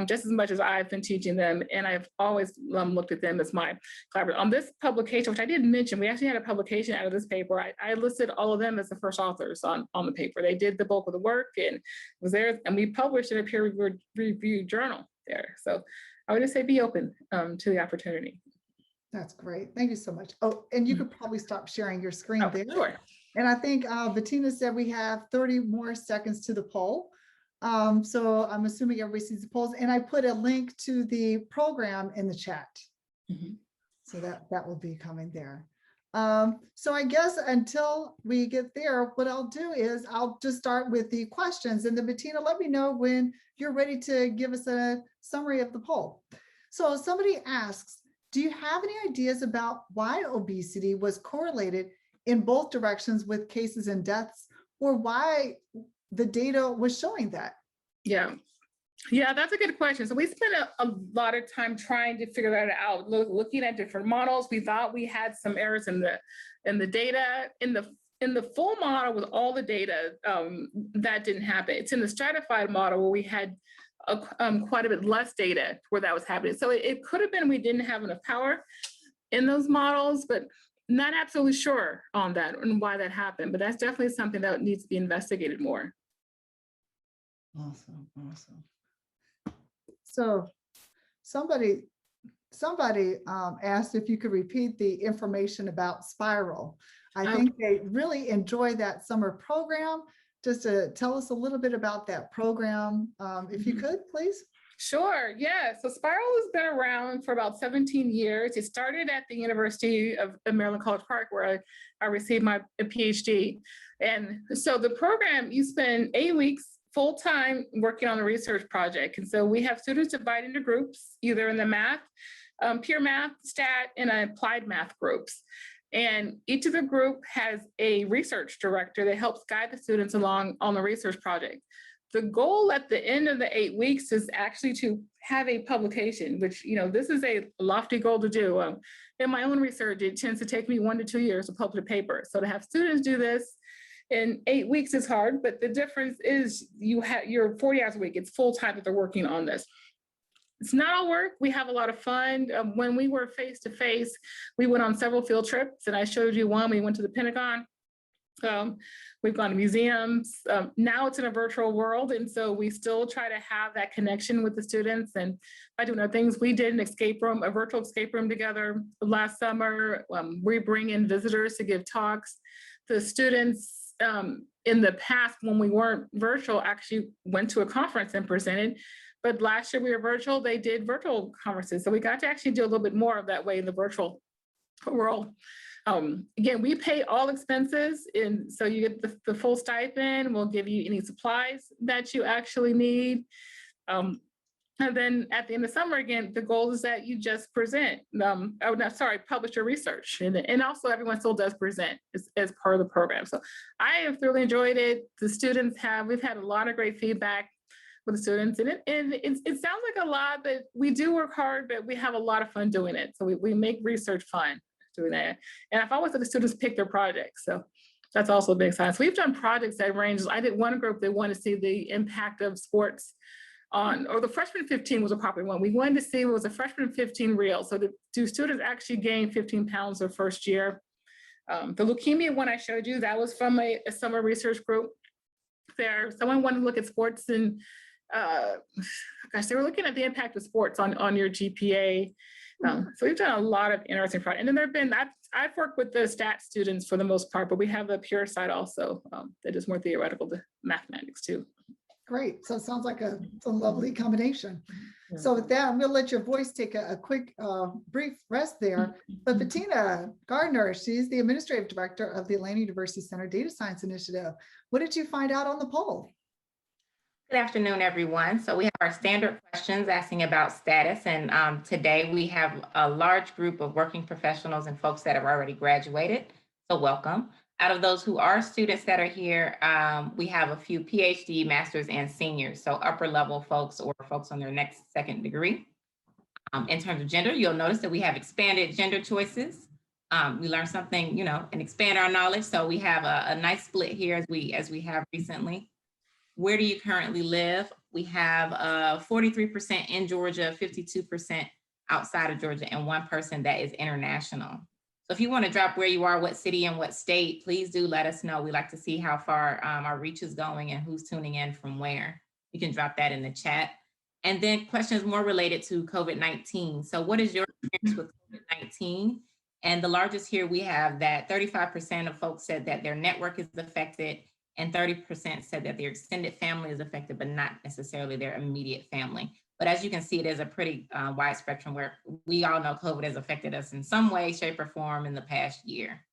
Speaker 2: just as much as I've been teaching them, and I've always looked at them as my collaborator. On this publication, which I didn't mention, we actually had a publication out of this paper. I listed all of them as the first authors on the paper. They did the bulk of the work and was there, and we published in a peer-reviewed journal there. So I would just say be open to the opportunity.
Speaker 1: That's great. Thank you so much. Oh, and you could probably stop sharing your screen there.
Speaker 2: Sure.
Speaker 1: And I think Bettina said we have 30 more seconds to the poll. So I'm assuming everybody sees the polls, and I put a link to the program in the chat. So that will be coming there. So I guess until we get there, what I'll do is I'll just start with the questions, and then Bettina, let me know when you're ready to give us a summary of the poll. So somebody asks, do you have any ideas about why obesity was correlated in both directions with cases and deaths, or why the data was showing that? Yeah,
Speaker 2: that's a good question. So we spent a lot of time trying to figure that out, looking at different models. We thought we had some errors in the data. In the full model with all the data, that didn't happen. It's in the stratified model where we had quite a bit less data where that was happening. So it could have been we didn't have enough power in those models, but not absolutely sure on that and why that happened. But that's definitely something that needs to be investigated more.
Speaker 1: Awesome. So somebody asked if you could repeat the information about Spiral. I think they really enjoyed that summer program. Just to tell us a little bit about that program, if you could, please.
Speaker 2: Sure, yeah. So Spiral has been around for about 17 years. It started at the University of Maryland College Park, where I received my PhD. And so the program, you spend 8 weeks full-time working on a research project. And so we have students divided into groups, either in the math, pure math, stat, and applied math groups. And each of the group has a research director that helps guide the students along on the research project. The goal at the end of the 8 weeks is actually to have a publication, which, this is a lofty goal to do. In my own research, it tends to take me 1 to 2 years to publish a paper. So to have students do this in 8 weeks is hard, but the difference is you're 40 hours a week. It's full time that they're working on this. It's not all work. We have a lot of fun. When we were face-to-face, we went on several field trips, and I showed you one. We went to the Pentagon. We've gone to museums. Now it's in a virtual world, and so we still try to have that connection with the students. And by doing our things, we did a virtual escape room together last summer. We bring in visitors to give talks. The students in the past, when we weren't virtual, actually went to a conference and presented. But last year we were virtual, they did virtual conferences. So we got to actually do a little bit more of that way in the virtual world. Again, we pay all expenses, and so you get the full stipend. We'll give you any supplies that you actually need. And then at the end of summer, again, the goal is that you just present, publish your research. And also everyone still does present as part of the program. So I have thoroughly enjoyed it. The students we've had a lot of great feedback with the students, and it sounds like a lot, but we do work hard, but we have a lot of fun doing it. So we make research fun doing that. And I've always let the students pick their projects. So that's also a big sign. So we've done projects that range. I did one group that wanted to see the impact of sports or the freshman 15 was a popular one. We wanted to see was a freshman 15 real. So do students actually gain 15 pounds their first year? The leukemia one I showed you, that was from a summer research group. Someone wanted to look at sports and they were looking at the impact of sports on your GPA. So we've done a lot of interesting projects. And then I've worked with the stat students for the most part, but we have the pure side also that is more theoretical to mathematics too.
Speaker 1: Great. So it sounds like a lovely combination. Yeah. So with that, I'm going to let your voice take a quick brief rest there. But Bettina Gardner, she's the administrative director of the Atlanta University Center Data Science Initiative. What did you find out on the poll?
Speaker 3: Good afternoon, everyone. So we have our standard questions asking about status. And today we have a large group of working professionals and folks that have already graduated. So welcome. Out of those who are students that are here, we have a few PhD, masters, and seniors, so upper level folks or folks on their next second degree. In terms of gender, you'll notice that we have expanded gender choices. We learned something, and expand our knowledge. So we have a nice split here as we have recently. Where do you currently live? We have 43% in Georgia, 52% outside of Georgia, and 1% that is international. So if you want to drop where you are, what city and what state, please do let us know. We like to see how far our reach is going and who's tuning in from where. You can drop that in the chat. And then questions more related to COVID-19. So what is your experience with COVID-19? And the largest here we have that 35% of folks said that their network is affected, and 30% said that their extended family is affected, but not necessarily their immediate family. But as you can see, it is a pretty wide spectrum where we all know COVID has affected us in some way, shape, or form in the past year.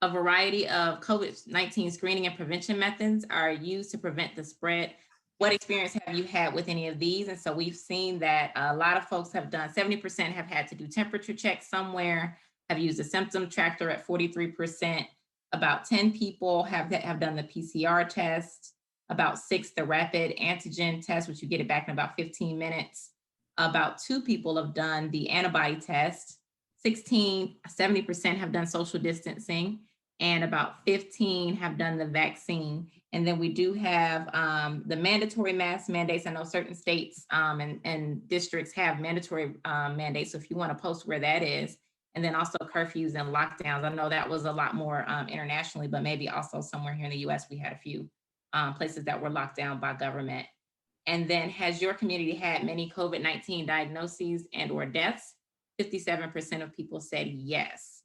Speaker 3: A variety of COVID-19 screening and prevention methods are used to prevent the spread. What experience have you had with any of these? And so we've seen that a lot of folks have done, 70% have had to do temperature checks somewhere, have used a symptom tracker at 43%. About 10 people have done the PCR test. About 6, the rapid antigen test, which you get it back in about 15 minutes. About 2 people have done the antibody test. 70% have done social distancing, and about 15 have done the vaccine. And then we do have the mandatory mask mandates. I know certain states and districts have mandatory mandates. So if you want to post where that is, and then also curfews and lockdowns. I know that was a lot more internationally, but maybe also somewhere here in the US, we had a few places that were locked down by government. And then has your community had many COVID-19 diagnoses and or deaths? 57% of people said yes.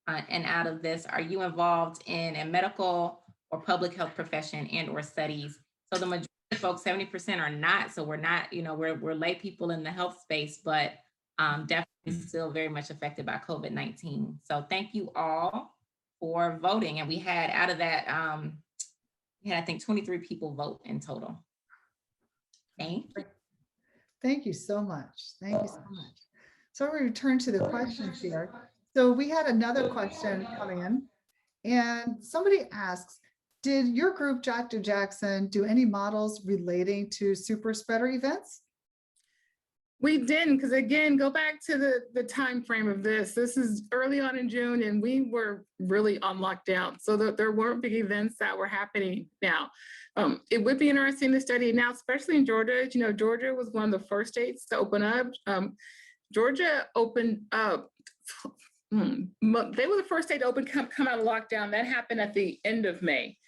Speaker 3: And out of this, are you involved in a medical or public health profession and or studies? So the majority of folks, 70% are not. So we're not, we're lay people in the health space, but definitely still very much affected by COVID-19. So thank you all for voting. And we had out of that, we had, I think, 23 people vote in total. Thank you.
Speaker 1: Thank you so much. Thank you so much. So we return to the questions here. So we had another question come in, and somebody asks, did your group, Dr. Jackson, do any models relating to super spreader events?
Speaker 2: We didn't, because again, go back to the time frame of this. This is early on in June, and we were really on lockdown. So there weren't big events that were happening now. It would be interesting to study now, especially in Georgia. Georgia was one of the first states to open up. Georgia opened up. They were the first state to come out of lockdown. That happened at the end of May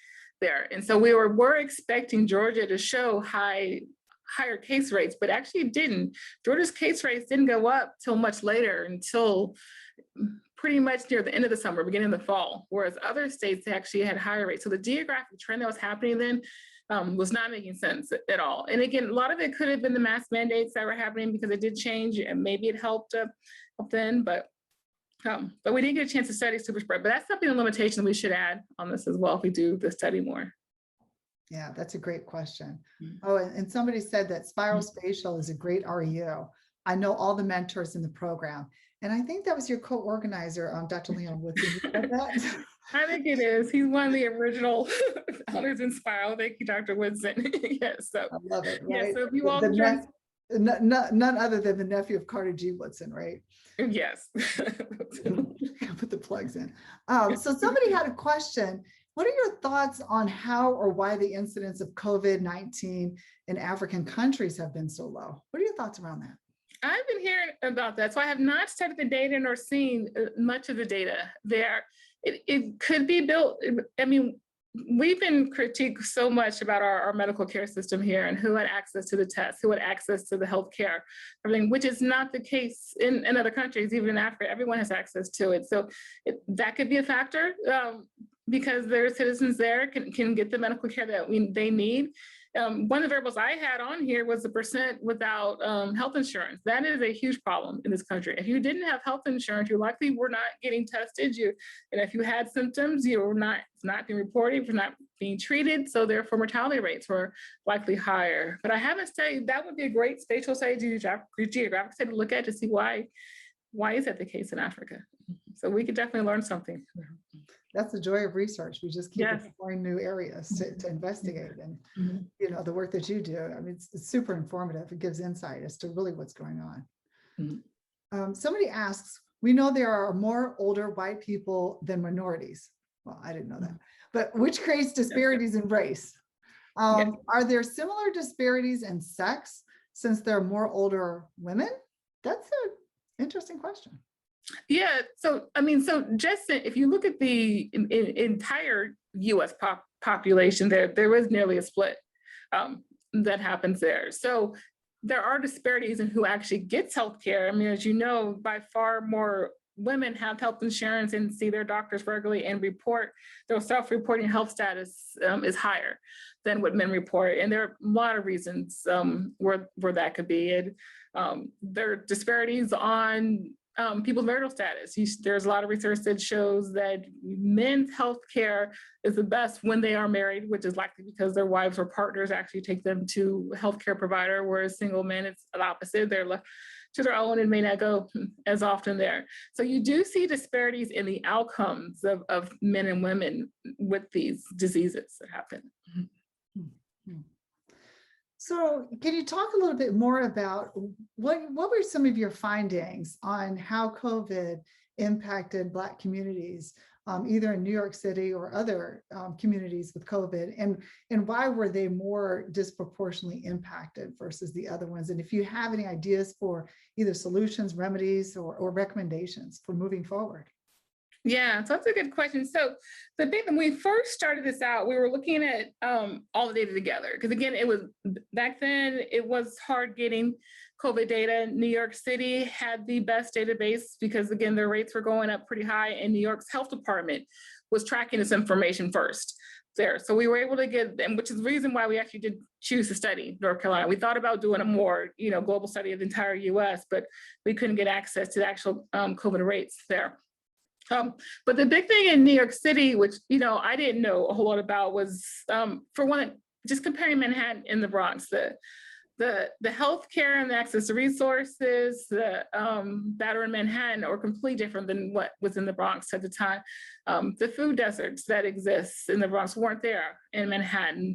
Speaker 2: there. And so we were expecting Georgia to show higher case rates, but actually it didn't. Georgia's case rates didn't go up till much later, until pretty much near the end of the summer, beginning of the fall, whereas other states actually had higher rates. So the geographic trend that was happening then was not making sense at all. And again, a lot of it could have been the mask mandates that were happening, because it did change, and maybe it helped then, but we didn't get a chance to study super spread. But that's something, a limitation we should add on this as well if we do the study more.
Speaker 1: Yeah, that's a great question. Oh, and somebody said that Spatial is a great REO. I know all the mentors in the program. And I think that was your co-organizer, Dr. Leon Woodson, who said that.
Speaker 2: I think it is. He's one of the original founders in Spiral. Thank you, Dr. Woodson. Yes. So,
Speaker 1: I love it. Right?
Speaker 2: Yeah, so if you all join,
Speaker 1: none other than the nephew of Carter G. Woodson, right?
Speaker 2: Yes.
Speaker 1: Put the plugs in. So somebody had a question. What are your thoughts on how or why the incidence of COVID-19 in African countries have been so low? What are your thoughts around that?
Speaker 2: I've been hearing about that. So I have not studied the data nor seen much of the data there. It could be built. I mean, we've been critiqued so much about our medical care system here, and who had access to the tests, who had access to the healthcare, everything, which is not the case in other countries, even in Africa. Everyone has access to it. So that could be a factor, because their citizens there can get the medical care that they need. One of the variables I had on here was the percent without health insurance. That is a huge problem in this country. If you didn't have health insurance, you likely were not getting tested. And if you had symptoms, you were not being reported, for not being treated. So therefore, mortality rates were likely higher. But I haven't studied. That would be a great spatial study, geographic study to look at, to see why why is that the case in Africa? So we could definitely learn something.
Speaker 1: That's the joy of research. We just keep
Speaker 2: Yes.
Speaker 1: exploring new areas to investigate. And,
Speaker 3: Mhm.
Speaker 1: you know, the work that you do, I mean, it's super informative. It gives insight as to really what's going on. Somebody asks, we know there are more older white people than minorities. Well, I didn't know that, but which creates disparities in race.
Speaker 2: Yes.
Speaker 1: Are there similar disparities in sex since there are more older women? That's an interesting question.
Speaker 2: Yeah, so I mean, so just if you look at the entire U.S. population, there is nearly a split that happens there. So there are disparities in who actually gets healthcare. I mean, as you know, by far more women have health insurance and see their doctors regularly and report their self-reporting health status is higher than what men report. And there are a lot of reasons where that could be. And there are disparities on people's marital status. There's a lot of research that shows that men's healthcare is the best when they are married, which is likely because their wives or partners actually take them to a healthcare provider, whereas single men, it's the opposite. They're left to their own and may not go as often there. So you do see disparities in the outcomes of men and women with these diseases that happen.
Speaker 1: So can you talk a little bit more about what were some of your findings on how COVID impacted Black communities, either in New York City or other communities with COVID, and why were they more disproportionately impacted versus the other ones? And if you have any ideas for either solutions, remedies, or recommendations for moving forward.
Speaker 2: Yeah, so that's a good question. So the big, when we first started this out, we were looking at all the data together. Because again, it was back then, it was hard getting COVID data. New York City had the best database because again, their rates were going up pretty high, and New York's health department was tracking this information first there. So we were able to get, and which is the reason why we actually did choose to study North Carolina. We thought about doing a more, global study of the entire US, but we couldn't get access to the actual COVID rates there. But the big thing in New York City, which, I didn't know a whole lot about, was for one, just comparing Manhattan and the Bronx, the healthcare and the access to resources that are in Manhattan are completely different than what was in the Bronx at the time. The food deserts that exist in the Bronx weren't there in Manhattan.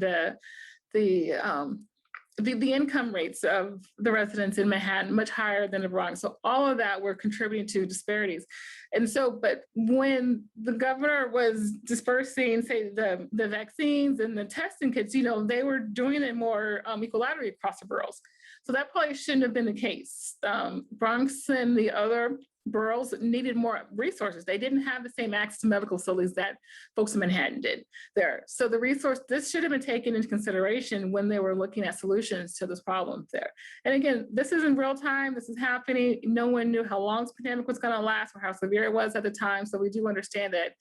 Speaker 2: The income rates of the residents in Manhattan much higher than the Bronx. So all of that were contributing to disparities. And so, but when the governor was dispersing, say, the vaccines and the testing kits, they were doing it more equilaterally across the boroughs. So that probably shouldn't have been the case. Bronx and the other boroughs needed more resources. They didn't have the same access to medical facilities that folks in Manhattan did there. So this should have been taken into consideration when they were looking at solutions to this problem there. And again, this is in real time, this is happening. No one knew how long this pandemic was gonna last or how severe it was at the time. So we do understand that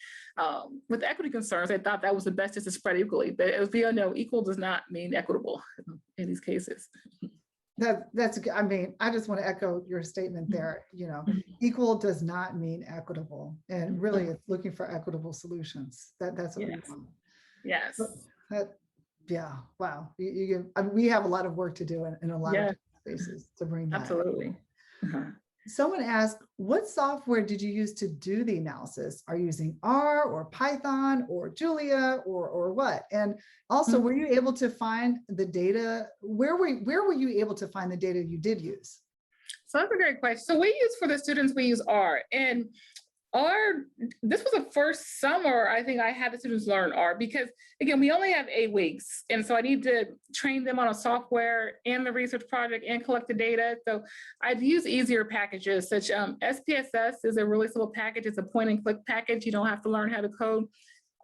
Speaker 2: with equity concerns, they thought that was the best just to spread equally. But as we all know, equal does not mean equitable in these cases.
Speaker 1: That's, I mean, I just want to echo your statement there, equal does not mean equitable, and really it's looking for equitable solutions. That's what we want.
Speaker 2: Yes.
Speaker 1: Yeah, wow. We have a lot of work to do in a lot of spaces to bring that.
Speaker 2: Absolutely.
Speaker 1: Someone asked, what software did you use to do the analysis? Are you using R or Python or Julia or what? And also, were you able to find the data? Where were you able to find the data you did use?
Speaker 2: So that's a great question. So for the students, we use R. And R, this was the first summer I think I had the students learn R, because again, we only have 8 weeks. And so I need to train them on a software and the research project and collect the data. So I'd use easier packages such SPSS is a really simple package. It's a point and click package. You don't have to learn how to code.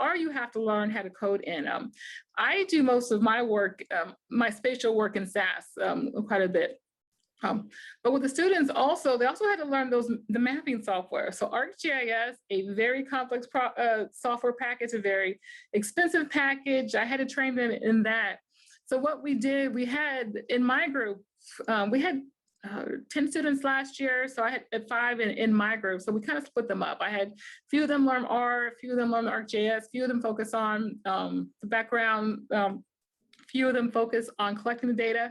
Speaker 2: Or you have to learn how to code in. I do most of my work, my spatial work in SAS quite a bit. But with the students also, they also had to learn the mapping software. So ArcGIS, a very complex software package, a very expensive package. I had to train them in that. So what we did, we had in my group, we had 10 students last year. So I had 5 in my group. So we kind of split them up. I had a few of them learn R, a few of them learn ArcGIS, a few of them focus on the background, few of them focus on collecting the data.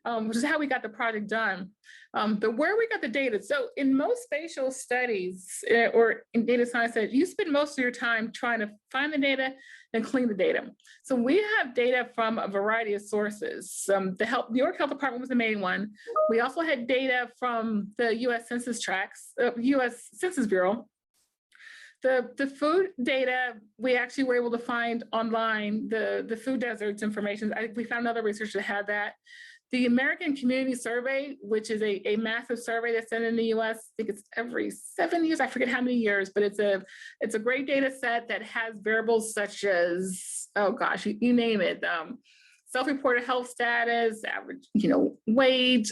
Speaker 2: which is how we got the project done. But where we got the data, so in most spatial studies or in data science, you spend most of your time trying to find the data and clean the data. So we have data from a variety of sources. New York Health Department was the main one. We also had data from the U.S. Census U.S. Census Bureau. The food data, we actually were able to find online, the food deserts information. We found another researcher that had that. The American Community Survey, which is a massive survey that's done in the US, I think it's every 7 years, I forget how many years, but it's a great data set that has variables such as, oh gosh, you name it. Self-reported health status, average, wage,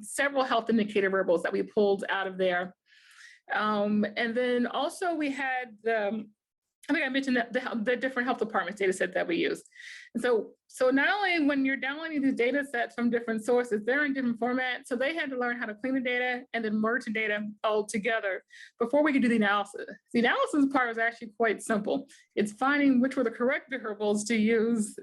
Speaker 2: several health indicator variables that we pulled out of there. And then also we had I think I mentioned that the different health departments data set that we use. And so not only when you're downloading these data sets from different sources, they're in different formats. So they had to learn how to clean the data and then merge the data all together before we could do the analysis. The analysis part was actually quite simple. It's finding which were the correct variables to use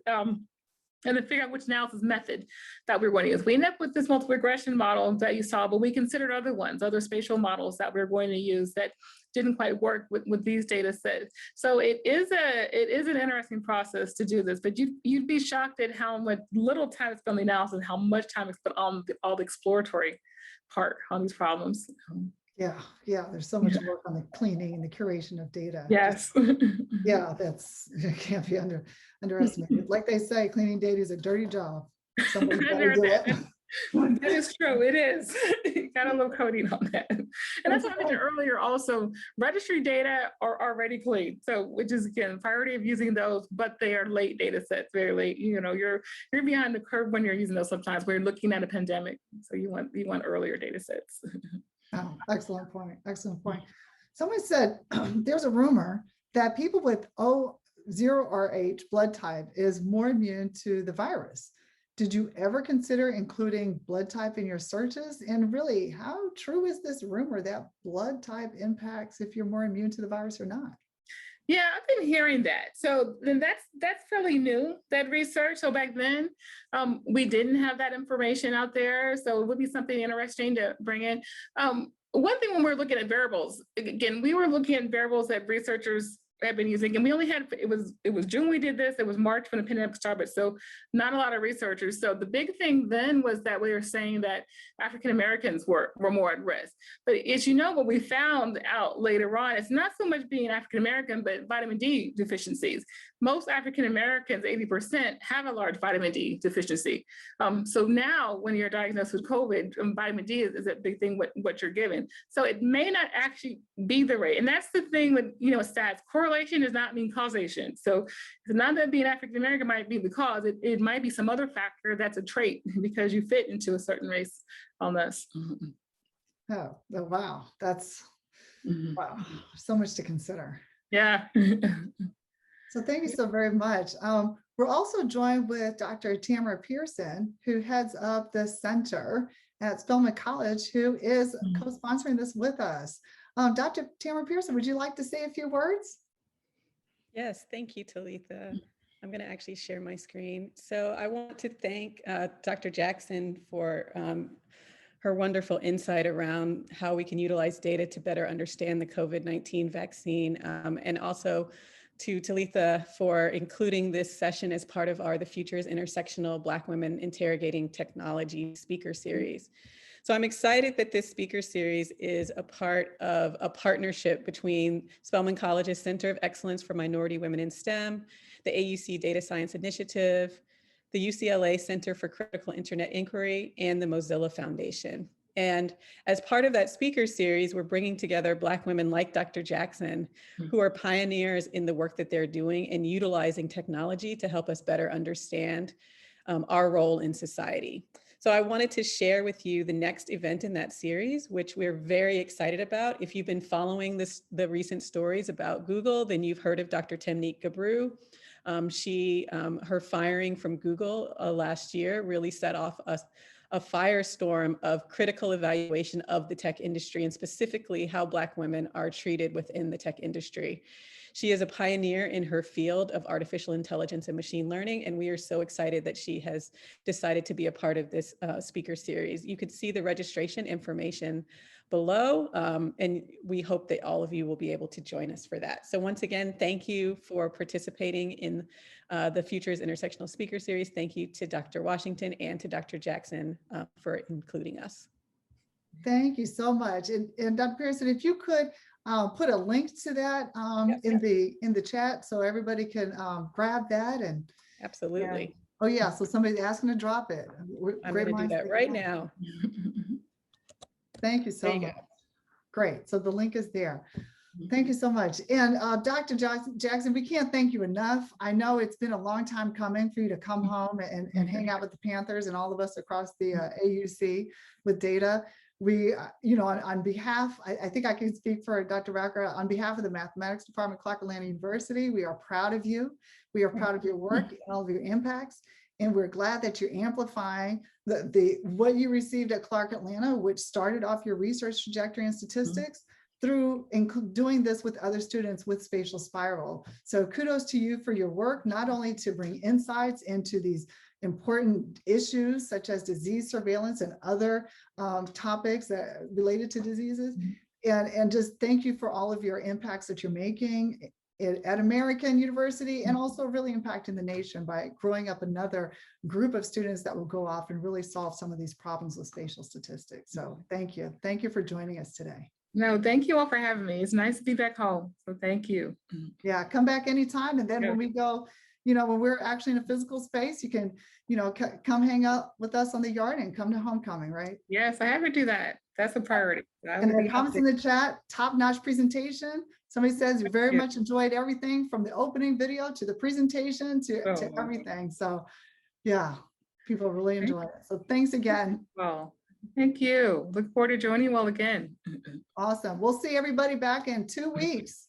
Speaker 2: and then figure out which analysis method that we were going to use. We ended up with this multiple regression model that you saw, but we considered other ones, other spatial models that we were going to use that didn't quite work with these data sets. So it is an interesting process to do this, but you'd be shocked at how much little time is spent on the analysis, how much time is spent on all the exploratory part on these problems.
Speaker 1: Yeah, there's so much work on the cleaning and the curation of data.
Speaker 2: Yes.
Speaker 1: Yeah, it can't be underestimated. Like they say, cleaning data is a dirty job. Somebody's got to do it.
Speaker 2: That is true, it is. Got a little coding on that. And that's what I mentioned earlier also, registry data are already cleaned. So, which is again, priority of using those, but they are late data sets, very late. You're behind the curve when you're using those sometimes, when you're looking at a pandemic. So you want earlier data sets.
Speaker 1: Oh, excellent point, excellent point. Someone said there's a rumor that people with O0RH blood type is more immune to the virus. Did you ever consider including blood type in your searches? And really, how true is this rumor that blood type impacts if you're more immune to the virus or not?
Speaker 2: Yeah, I've been hearing that. So then that's fairly new, that research. So back then, we didn't have that information out there. So it would be something interesting to bring in. One thing when we're looking at variables, again, we were looking at variables that researchers have been using, and we only had, it was June we did this, it was March when the pandemic started, so not a lot of researchers. So the big thing then was that we were saying that African Americans were more at risk. But as you know, what we found out later on, it's not so much being African American, but vitamin D deficiencies. Most African Americans, 80%, have a large vitamin D deficiency. So now when you're diagnosed with COVID, vitamin D is a big thing what you're given. So it may not actually be the rate. And that's the thing with, stats. Correlation does not mean causation. So it's not that being African American might be the cause. It might be some other factor that's a trait because you fit into a certain race on this.
Speaker 1: Oh, wow. That's, wow. So much to consider.
Speaker 2: Yeah.
Speaker 1: So thank you so very much. We're also joined with Dr. Tamara Pearson, who heads up the center at Spelman College, who is co-sponsoring this with us. Dr. Tamara Pearson, would you like to say a few words?
Speaker 4: Yes, thank you, Talitha. I'm going to actually share my screen. So I want to thank Dr. Jackson for her wonderful insight around how we can utilize data to better understand the COVID-19 vaccine, and also to Talitha for including this session as part of The Future is Intersectional Black Women Interrogating Technology speaker series. So I'm excited that this speaker series is a part of a partnership between Spelman College's Center of Excellence for Minority Women in STEM, the AUC Data Science Initiative, the UCLA Center for Critical Internet Inquiry, and the Mozilla Foundation. And as part of that speaker series, we're bringing together Black women like Dr. Jackson, who are pioneers in the work that they're doing and utilizing technology to help us better understand our role in society. So I wanted to share with you the next event in that series, which we're very excited about. If you've been following the recent stories about Google, then you've heard of Dr. Temneet Gabru. Her firing from Google last year really set off a firestorm of critical evaluation of the tech industry, and specifically how Black women are treated within the tech industry. She is a pioneer in her field of artificial intelligence and machine learning, and we are so excited that she has decided to be a part of this speaker series. You could see the registration information below, and we hope that all of you will be able to join us for that. So once again, thank you for participating in the Futures Intersectional Speaker Series. Thank you to Dr. Washington and to Dr. Jackson for including us.
Speaker 1: Thank you so much. And Dr. Pearson, if you could put a link to that
Speaker 4: Yes.
Speaker 1: in the chat so everybody can grab that. And
Speaker 4: Absolutely.
Speaker 1: oh yeah, so somebody's asking to drop it.
Speaker 4: I'm going to do that right now.
Speaker 1: Thank you so much. Great. So the link is there. Thank you so much. And Dr. Jackson, we can't thank you enough. I know it's been a long time coming for you to come home and hang out with the Panthers and all of us across the AUC with data. We, on behalf, I think I can speak for Dr. Racker, on behalf of the Mathematics Department, Clark Atlanta University, we are proud of you. We are proud of your work and all of your impacts. And we're glad that you're amplifying what you received at Clark Atlanta, which started off your research trajectory in statistics, through doing this with other students with Spatial Spiral. So kudos to you for your work, not only to bring insights into these important issues such as disease surveillance and other topics that related to diseases, and just thank you for all of your impacts that you're making at American University, and also really impacting the nation by growing up another group of students that will go off and really solve some of these problems with spatial statistics. So thank you. Thank you for joining us today.
Speaker 2: No, thank you all for having me. It's nice to be back home. So thank you.
Speaker 1: Yeah, come back anytime. And then when we go, when we're actually in a physical space, you can, come hang out with us on the yard and come to homecoming, right?
Speaker 2: Yes, I have to do that. That's a priority.
Speaker 1: And then comments in the chat, top-notch presentation. Somebody says you very much enjoyed everything from the opening video to the presentation to everything. So yeah, people really enjoy it. So thanks again.
Speaker 2: Well, thank you. Look forward to joining you all again.
Speaker 1: Awesome. We'll see everybody back in 2 weeks.